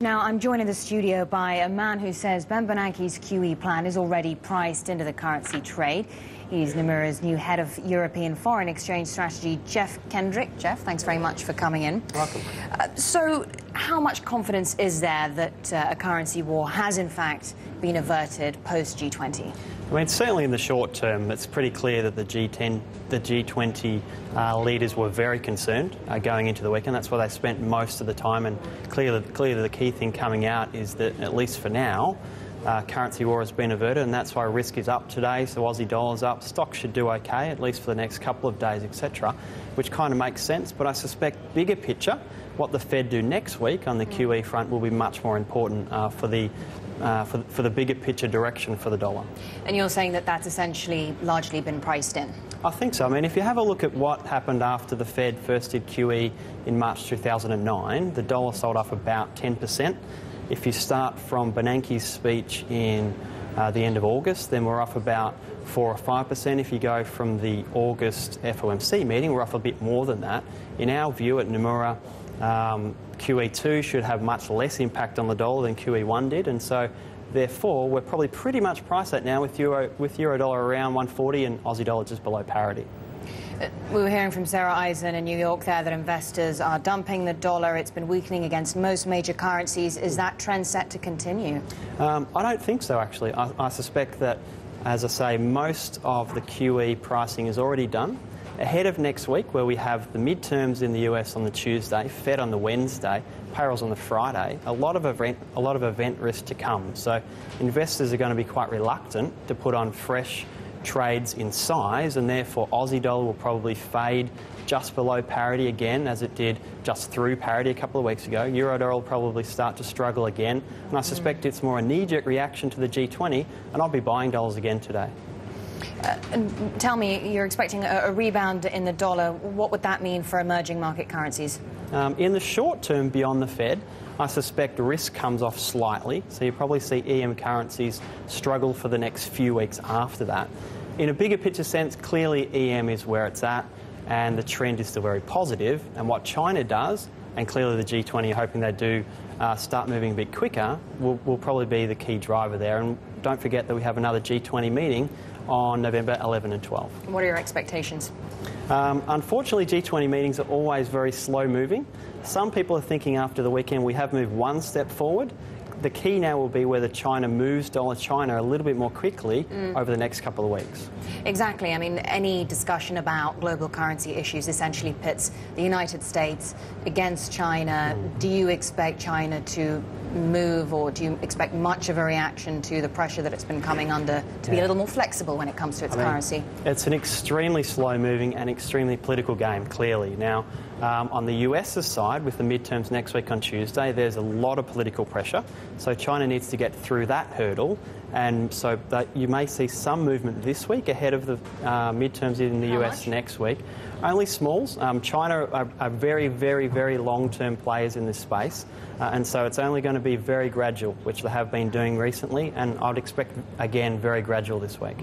Now, I'm joined in the studio by a man who says Ben Bernanke's QE plan is already priced into the currency trade. He's Nomura's new head of European foreign exchange strategy, Geoff Kendrick. Geoff, thanks very much for coming in. Welcome. So, how much confidence is there that a currency war has, in fact, been averted post-G20? I mean, certainly in the short term, it's pretty clear that the G20 leaders were very concerned going into the weekend. That's why they spent most of the time. And clearly the key thing coming out is that, at least for now, currency war has been averted, and that's why risk is up today. So Aussie dollar's up. Stocks should do okay, at least for the next couple of days, etc., which kind of makes sense. But I suspect bigger picture, what the Fed do next week on the QE front will be much more important for the bigger picture direction for the dollar. And you're saying that that's essentially largely been priced in? I think so. I mean, if you have a look at what happened after the Fed first did QE in March 2009, the dollar sold off about 10%. If you start from Bernanke's speech in the end of August, then we're off about 4 or 5%. If you go from the August FOMC meeting, we're off a bit more than that. In our view at Nomura, QE2 should have much less impact on the dollar than QE1 did, and so therefore we're probably pretty much priced at now with euro dollar around 140 and Aussie dollar just below parity. We were hearing from Sarah Eisen in New York there that investors are dumping the dollar. It's been weakening against most major currencies. Is that trend set to continue? I don't think so, actually. I suspect that, as I say, most of the QE pricing is already done. Ahead of next week, where we have the midterms in the US on the Tuesday, Fed on the Wednesday, payrolls on the Friday, a lot of event risk to come. So investors are going to be quite reluctant to put on fresh trades in size, and therefore Aussie dollar will probably fade just below parity again, as it did just through parity a couple of weeks ago. Euro dollar will probably start to struggle again, and I suspect it's more a knee-jerk reaction to the G20, and I'll be buying dollars again today. And tell me, you're expecting a rebound in the dollar. What would that mean for emerging market currencies? In the short term, beyond the Fed, I suspect risk comes off slightly, so you probably see EM currencies struggle for the next few weeks after that. In a bigger picture sense, clearly EM is where it's at, and the trend is still very positive. And what China does, and clearly the G20 are hoping they do start moving a bit quicker, will probably be the key driver there. And don't forget that we have another G20 meeting on November 11 and 12. What are your expectations? Unfortunately, G20 meetings are always very slow moving. Some people are thinking after the weekend we have moved one step forward. The key now will be whether China moves dollar China a little bit more quickly over the next couple of weeks. Exactly. I mean, any discussion about global currency issues essentially pits the United States against China. Do you expect China to move, or do you expect much of a reaction to the pressure that it's been coming under to be a little more flexible when it comes to its currency? It's an extremely slow-moving and extremely political game, clearly. Now, on the US's side, with the midterms next week on Tuesday, there's a lot of political pressure. So China needs to get through that hurdle, and so that you may see some movement this week ahead of the midterms in the US next week. Only smalls. China are very, very, very long-term players in this space, and so it's only going to be very gradual, which they have been doing recently, and I'd expect, again, very gradual this week.